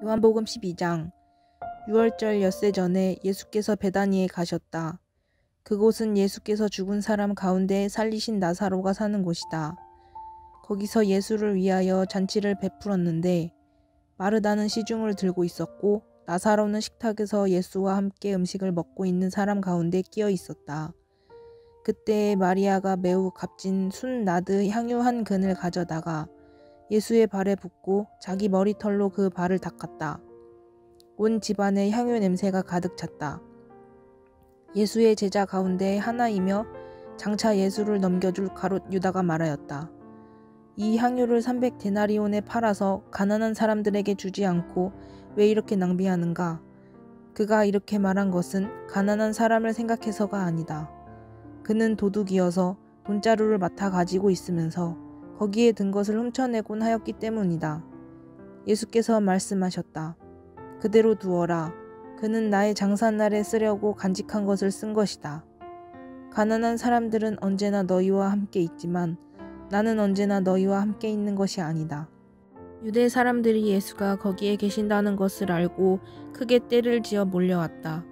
요한복음 12장. 6월절 엿새 전에 예수께서 베다니에 가셨다. 그곳은 예수께서 죽은 사람 가운데 살리신 나사로가 사는 곳이다. 거기서 예수를 위하여 잔치를 베풀었는데 마르다는 시중을 들고 있었고 나사로는 식탁에서 예수와 함께 음식을 먹고 있는 사람 가운데 끼어 있었다. 그때 마리아가 매우 값진 순나드 향유 한 근을 가져다가 예수의 발에 붓고 자기 머리털로 그 발을 닦았다. 온 집안에 향유 냄새가 가득 찼다. 예수의 제자 가운데 하나이며 장차 예수를 넘겨줄 가롯 유다가 말하였다. 이 향유를 300데나리온에 팔아서 가난한 사람들에게 주지 않고 왜 이렇게 낭비하는가? 그가 이렇게 말한 것은 가난한 사람을 생각해서가 아니다. 그는 도둑이어서 돈자루를 맡아 가지고 있으면서 거기에 든 것을 훔쳐내곤 하였기 때문이다. 예수께서 말씀하셨다. 그대로 두어라. 그는 나의 장사날에 쓰려고 간직한 것을 쓴 것이다. 가난한 사람들은 언제나 너희와 함께 있지만 나는 언제나 너희와 함께 있는 것이 아니다. 유대 사람들이 예수가 거기에 계신다는 것을 알고 크게 떼를 지어 몰려왔다.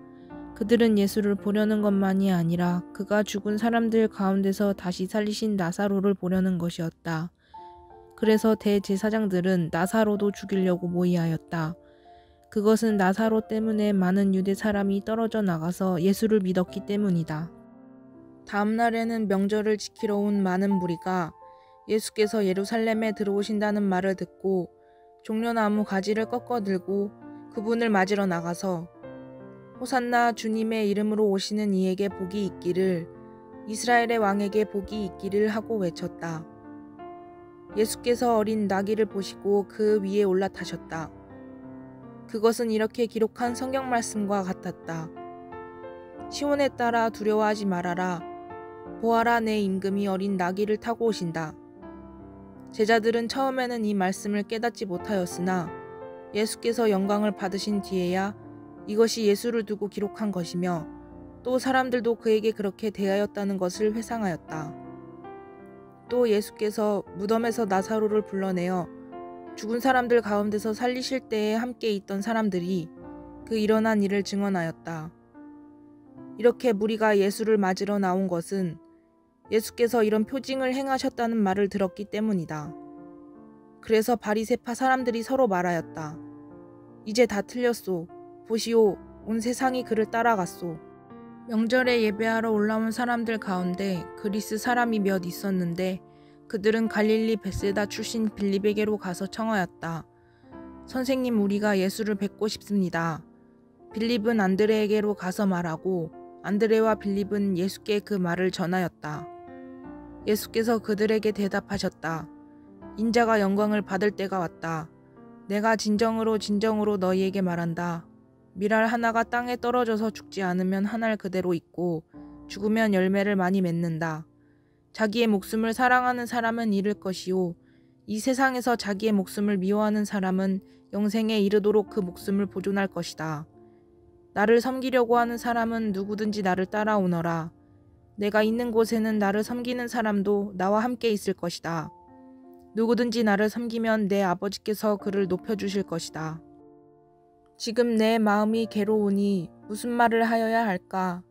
그들은 예수를 보려는 것만이 아니라 그가 죽은 사람들 가운데서 다시 살리신 나사로를 보려는 것이었다. 그래서 대제사장들은 나사로도 죽이려고 모의하였다. 그것은 나사로 때문에 많은 유대 사람이 떨어져 나가서 예수를 믿었기 때문이다. 다음 날에는 명절을 지키러 온 많은 무리가 예수께서 예루살렘에 들어오신다는 말을 듣고 종려나무 가지를 꺾어 들고 그분을 맞으러 나가서 호산나 주님의 이름으로 오시는 이에게 복이 있기를, 이스라엘의 왕에게 복이 있기를 하고 외쳤다. 예수께서 어린 나귀를 보시고 그 위에 올라타셨다. 그것은 이렇게 기록한 성경 말씀과 같았다. 시온에 따라 두려워하지 말아라. 보아라, 내 임금이 어린 나귀를 타고 오신다. 제자들은 처음에는 이 말씀을 깨닫지 못하였으나 예수께서 영광을 받으신 뒤에야 이것이 예수를 두고 기록한 것이며 또 사람들도 그에게 그렇게 대하였다는 것을 회상하였다. 또 예수께서 무덤에서 나사로를 불러내어 죽은 사람들 가운데서 살리실 때에 함께 있던 사람들이 그 일어난 일을 증언하였다. 이렇게 무리가 예수를 맞으러 나온 것은 예수께서 이런 표징을 행하셨다는 말을 들었기 때문이다. 그래서 바리새파 사람들이 서로 말하였다. 이제 다 틀렸소. 보시오, 온 세상이 그를 따라갔소. 명절에 예배하러 올라온 사람들 가운데 그리스 사람이 몇 있었는데 그들은 갈릴리 벳세다 출신 빌립에게로 가서 청하였다. 선생님, 우리가 예수를 뵙고 싶습니다. 빌립은 안드레에게로 가서 말하고 안드레와 빌립은 예수께 그 말을 전하였다. 예수께서 그들에게 대답하셨다. 인자가 영광을 받을 때가 왔다. 내가 진정으로 너희에게 말한다. 밀알 하나가 땅에 떨어져서 죽지 않으면 한 알 그대로 있고 죽으면 열매를 많이 맺는다. 자기의 목숨을 사랑하는 사람은 잃을 것이요, 이 세상에서 자기의 목숨을 미워하는 사람은 영생에 이르도록 그 목숨을 보존할 것이다. 나를 섬기려고 하는 사람은 누구든지 나를 따라오너라. 내가 있는 곳에는 나를 섬기는 사람도 나와 함께 있을 것이다. 누구든지 나를 섬기면 내 아버지께서 그를 높여주실 것이다. 지금 내 마음이 괴로우니 무슨 말을 하여야 할까?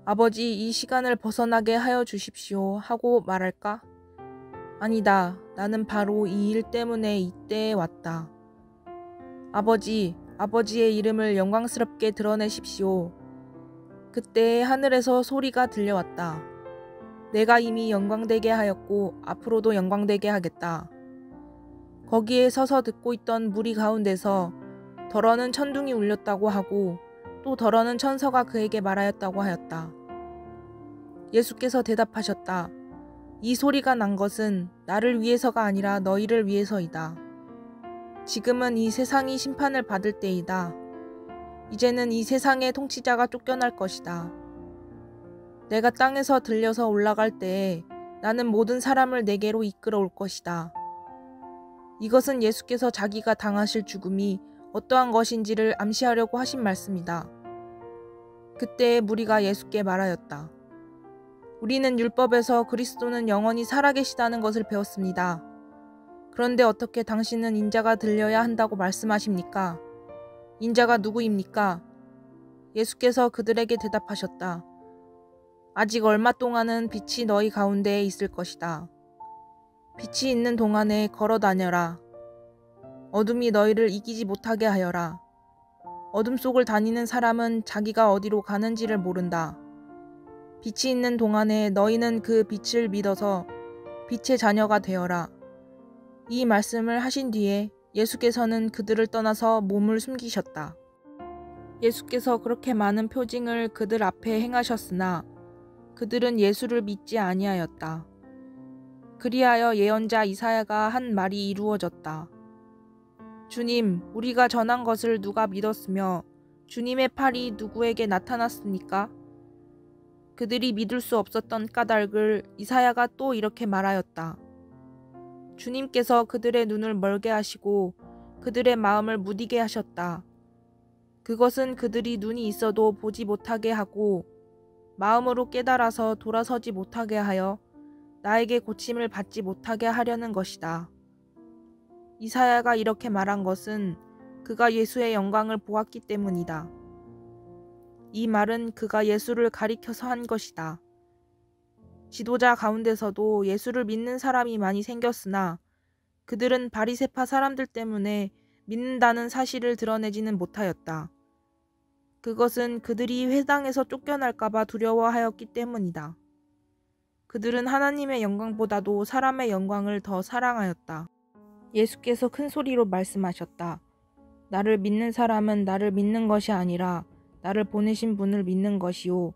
아버지, 이 시간을 벗어나게 하여 주십시오 하고 말할까? 아니다. 나는 바로 이 일 때문에 이때에 왔다. 아버지, 아버지의 이름을 영광스럽게 드러내십시오. 그때 하늘에서 소리가 들려왔다. 내가 이미 영광되게 하였고 앞으로도 영광되게 하겠다. 거기에 서서 듣고 있던 무리 가운데서 더러는 천둥이 울렸다고 하고 또 더러는 천사가 그에게 말하였다고 하였다. 예수께서 대답하셨다. 이 소리가 난 것은 나를 위해서가 아니라 너희를 위해서이다. 지금은 이 세상이 심판을 받을 때이다. 이제는 이 세상의 통치자가 쫓겨날 것이다. 내가 땅에서 들려서 올라갈 때에 나는 모든 사람을 내게로 이끌어 올 것이다. 이것은 예수께서 자기가 당하실 죽음이 어떠한 것인지를 암시하려고 하신 말씀이다. 그때 무리가 예수께 말하였다. 우리는 율법에서 그리스도는 영원히 살아계시다는 것을 배웠습니다. 그런데 어떻게 당신은 인자가 들려야 한다고 말씀하십니까? 인자가 누구입니까? 예수께서 그들에게 대답하셨다. 아직 얼마 동안은 빛이 너희 가운데에 있을 것이다. 빛이 있는 동안에 걸어 다녀라. 어둠이 너희를 이기지 못하게 하여라. 어둠 속을 다니는 사람은 자기가 어디로 가는지를 모른다. 빛이 있는 동안에 너희는 그 빛을 믿어서 빛의 자녀가 되어라. 이 말씀을 하신 뒤에 예수께서는 그들을 떠나서 몸을 숨기셨다. 예수께서 그렇게 많은 표징을 그들 앞에 행하셨으나 그들은 예수를 믿지 아니하였다. 그리하여 예언자 이사야가 한 말이 이루어졌다. 주님, 우리가 전한 것을 누가 믿었으며 주님의 팔이 누구에게 나타났습니까? 그들이 믿을 수 없었던 까닭을 이사야가 또 이렇게 말하였다. 주님께서 그들의 눈을 멀게 하시고 그들의 마음을 무디게 하셨다. 그것은 그들이 눈이 있어도 보지 못하게 하고 마음으로 깨달아서 돌아서지 못하게 하여 나에게 고침을 받지 못하게 하려는 것이다. 이사야가 이렇게 말한 것은 그가 예수의 영광을 보았기 때문이다. 이 말은 그가 예수를 가리켜서 한 것이다. 지도자 가운데서도 예수를 믿는 사람이 많이 생겼으나 그들은 바리새파 사람들 때문에 믿는다는 사실을 드러내지는 못하였다. 그것은 그들이 회당에서 쫓겨날까봐 두려워하였기 때문이다. 그들은 하나님의 영광보다도 사람의 영광을 더 사랑하였다. 예수께서 큰 소리로 말씀하셨다. 나를 믿는 사람은 나를 믿는 것이 아니라 나를 보내신 분을 믿는 것이요.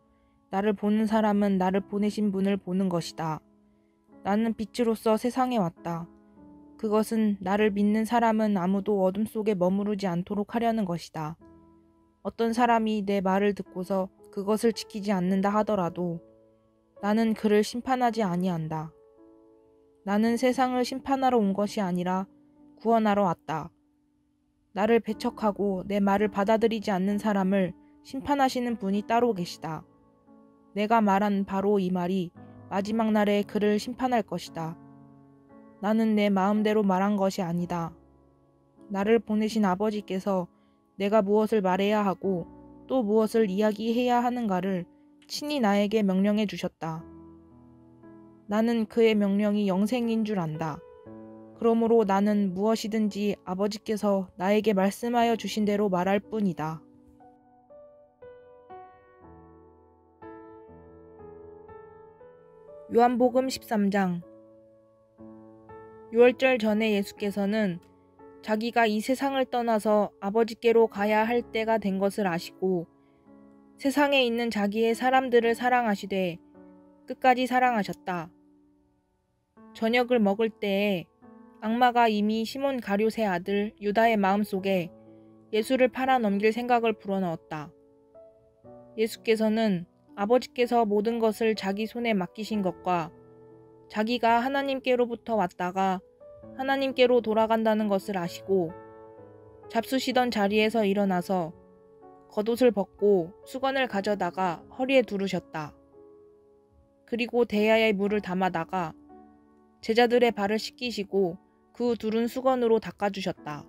나를 보는 사람은 나를 보내신 분을 보는 것이다. 나는 빛으로서 세상에 왔다. 그것은 나를 믿는 사람은 아무도 어둠 속에 머무르지 않도록 하려는 것이다. 어떤 사람이 내 말을 듣고서 그것을 지키지 않는다 하더라도 나는 그를 심판하지 아니한다. 나는 세상을 심판하러 온 것이 아니라 구원하러 왔다. 나를 배척하고 내 말을 받아들이지 않는 사람을 심판하시는 분이 따로 계시다. 내가 말한 바로 이 말이 마지막 날에 그를 심판할 것이다. 나는 내 마음대로 말한 것이 아니다. 나를 보내신 아버지께서 내가 무엇을 말해야 하고 또 무엇을 이야기해야 하는가를 친히 나에게 명령해 주셨다. 나는 그의 명령이 영생인 줄 안다. 그러므로 나는 무엇이든지 아버지께서 나에게 말씀하여 주신 대로 말할 뿐이다. 요한복음 13장. 유월절 전에 예수께서는 자기가 이 세상을 떠나서 아버지께로 가야 할 때가 된 것을 아시고 세상에 있는 자기의 사람들을 사랑하시되 끝까지 사랑하셨다. 저녁을 먹을 때에 악마가 이미 시몬 가룟의 아들 유다의 마음속에 예수를 팔아 넘길 생각을 불어넣었다. 예수께서는 아버지께서 모든 것을 자기 손에 맡기신 것과 자기가 하나님께로부터 왔다가 하나님께로 돌아간다는 것을 아시고 잡수시던 자리에서 일어나서 겉옷을 벗고 수건을 가져다가 허리에 두르셨다. 그리고 대야에 물을 담아다가 제자들의 발을 씻기시고 그 두른 수건으로 닦아주셨다.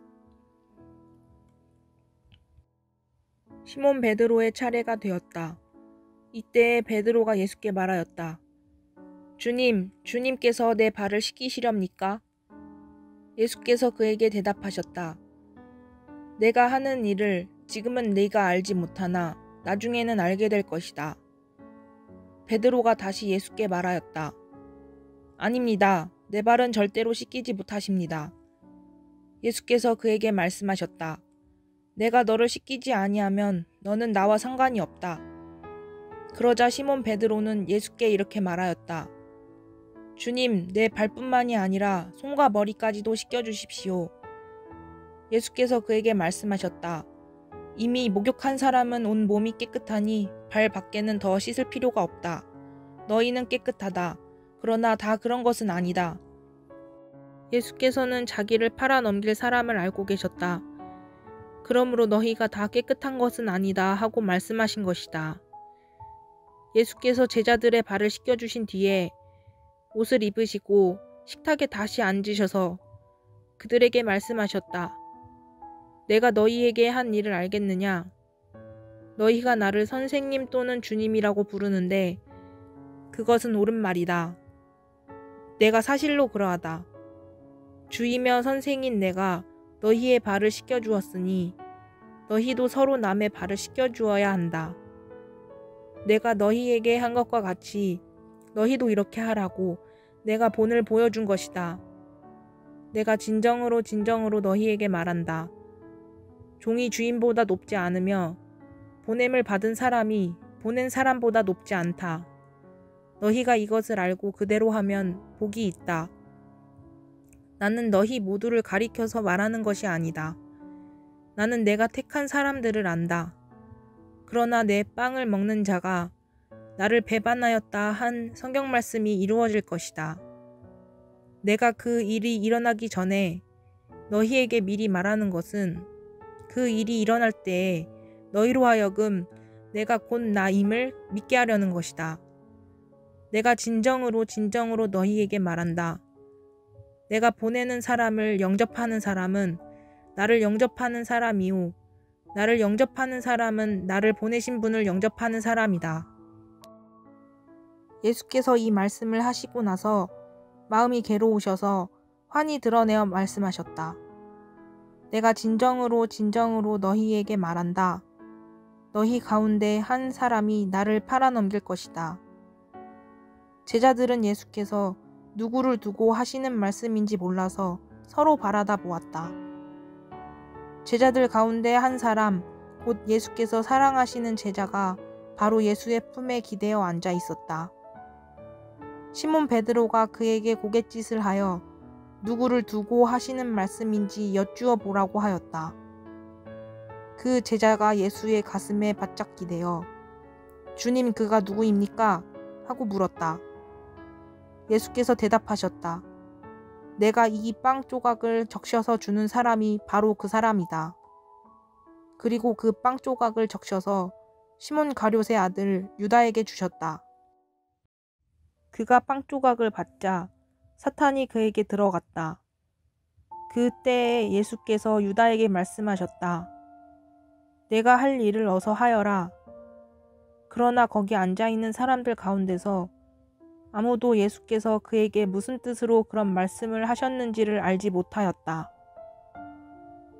시몬 베드로의 차례가 되었다. 이때에 베드로가 예수께 말하였다. 주님, 주님께서 내 발을 씻기시렵니까? 예수께서 그에게 대답하셨다. 내가 하는 일을 지금은 네가 알지 못하나 나중에는 알게 될 것이다. 베드로가 다시 예수께 말하였다. 아닙니다. 내 발은 절대로 씻기지 못하십니다. 예수께서 그에게 말씀하셨다. 내가 너를 씻기지 아니하면 너는 나와 상관이 없다. 그러자 시몬 베드로는 예수께 이렇게 말하였다. 주님, 내 발뿐만이 아니라 손과 머리까지도 씻겨주십시오. 예수께서 그에게 말씀하셨다. 이미 목욕한 사람은 온 몸이 깨끗하니 발 밖에는 더 씻을 필요가 없다. 너희는 깨끗하다. 그러나 다 그런 것은 아니다. 예수께서는 자기를 팔아 넘길 사람을 알고 계셨다. 그러므로 너희가 다 깨끗한 것은 아니다 하고 말씀하신 것이다. 예수께서 제자들의 발을 씻겨주신 뒤에 옷을 입으시고 식탁에 다시 앉으셔서 그들에게 말씀하셨다. 내가 너희에게 한 일을 알겠느냐? 너희가 나를 선생님 또는 주님이라고 부르는데 그것은 옳은 말이다. 내가 사실로 그러하다. 주이며 선생인 내가 너희의 발을 씻겨주었으니 너희도 서로 남의 발을 씻겨주어야 한다. 내가 너희에게 한 것과 같이 너희도 이렇게 하라고 내가 본을 보여준 것이다. 내가 진정으로 너희에게 말한다. 종이 주인보다 높지 않으며 보냄을 받은 사람이 보낸 사람보다 높지 않다. 너희가 이것을 알고 그대로 하면 복이 있다. 나는 너희 모두를 가리켜서 말하는 것이 아니다. 나는 내가 택한 사람들을 안다. 그러나 내 빵을 먹는 자가 나를 배반하였다 한 성경 말씀이 이루어질 것이다. 내가 그 일이 일어나기 전에 너희에게 미리 말하는 것은 그 일이 일어날 때에 너희로 하여금 내가 곧 나임을 믿게 하려는 것이다. 내가 진정으로 너희에게 말한다. 내가 보내는 사람을 영접하는 사람은 나를 영접하는 사람이요 나를 영접하는 사람은 나를 보내신 분을 영접하는 사람이다. 예수께서 이 말씀을 하시고 나서 마음이 괴로우셔서 환히 드러내어 말씀하셨다. 내가 진정으로 너희에게 말한다. 너희 가운데 한 사람이 나를 팔아넘길 것이다. 제자들은 예수께서 누구를 두고 하시는 말씀인지 몰라서 서로 바라다 보았다. 제자들 가운데 한 사람, 곧 예수께서 사랑하시는 제자가 바로 예수의 품에 기대어 앉아 있었다. 시몬 베드로가 그에게 고갯짓을 하여 누구를 두고 하시는 말씀인지 여쭈어 보라고 하였다. 그 제자가 예수의 가슴에 바짝 기대어 주님 그가 누구입니까? 하고 물었다. 예수께서 대답하셨다. 내가 이 빵 조각을 적셔서 주는 사람이 바로 그 사람이다. 그리고 그 빵 조각을 적셔서 시몬 가룟의 아들 유다에게 주셨다. 그가 빵 조각을 받자 사탄이 그에게 들어갔다. 그때에 예수께서 유다에게 말씀하셨다. 내가 할 일을 어서 하여라. 그러나 거기 앉아있는 사람들 가운데서 아무도 예수께서 그에게 무슨 뜻으로 그런 말씀을 하셨는지를 알지 못하였다.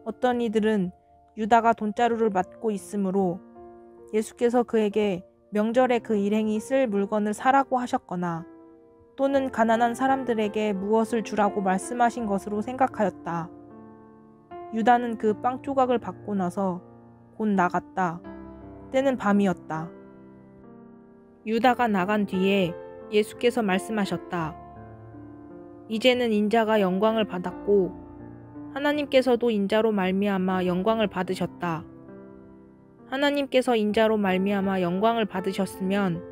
어떤 이들은 유다가 돈자루를 맡고 있으므로 예수께서 그에게 명절에 그 일행이 쓸 물건을 사라고 하셨거나 또는 가난한 사람들에게 무엇을 주라고 말씀하신 것으로 생각하였다. 유다는 그 빵 조각을 받고 나서 곧 나갔다. 때는 밤이었다. 유다가 나간 뒤에 예수께서 말씀하셨다. 이제는 인자가 영광을 받았고 하나님께서도 인자로 말미암아 영광을 받으셨다. 하나님께서 인자로 말미암아 영광을 받으셨으면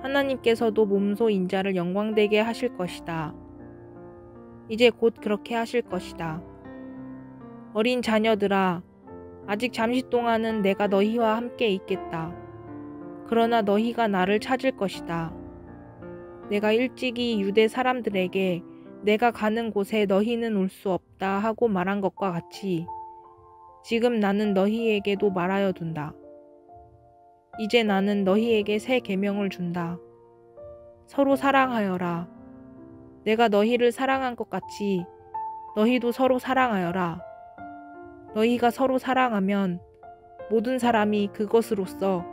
하나님께서도 몸소 인자를 영광되게 하실 것이다. 이제 곧 그렇게 하실 것이다. 어린 자녀들아, 아직 잠시 동안은 내가 너희와 함께 있겠다. 그러나 너희가 나를 찾을 것이다. 내가 일찍이 유대 사람들에게 내가 가는 곳에 너희는 올 수 없다 하고 말한 것과 같이 지금 나는 너희에게도 말하여 둔다. 이제 나는 너희에게 새 계명을 준다. 서로 사랑하여라. 내가 너희를 사랑한 것 같이 너희도 서로 사랑하여라. 너희가 서로 사랑하면 모든 사람이 그것으로써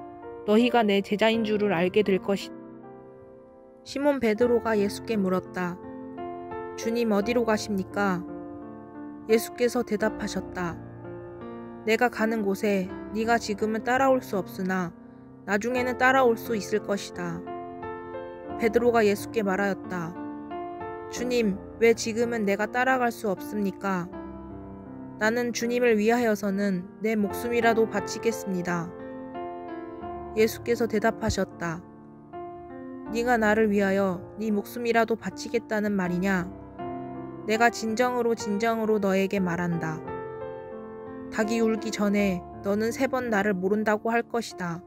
너희가 내 제자인 줄을 알게 될 것이다. 시몬 베드로가 예수께 물었다. 주님 어디로 가십니까? 예수께서 대답하셨다. 내가 가는 곳에 네가 지금은 따라올 수 없으나 나중에는 따라올 수 있을 것이다. 베드로가 예수께 말하였다. 주님, 왜 지금은 내가 따라갈 수 없습니까? 나는 주님을 위하여서는 내 목숨이라도 바치겠습니다. 예수께서 대답하셨다. 네가 나를 위하여 네 목숨이라도 바치겠다는 말이냐? 내가 진정으로 너에게 말한다. 닭이 울기 전에 너는 3번 나를 모른다고 할 것이다.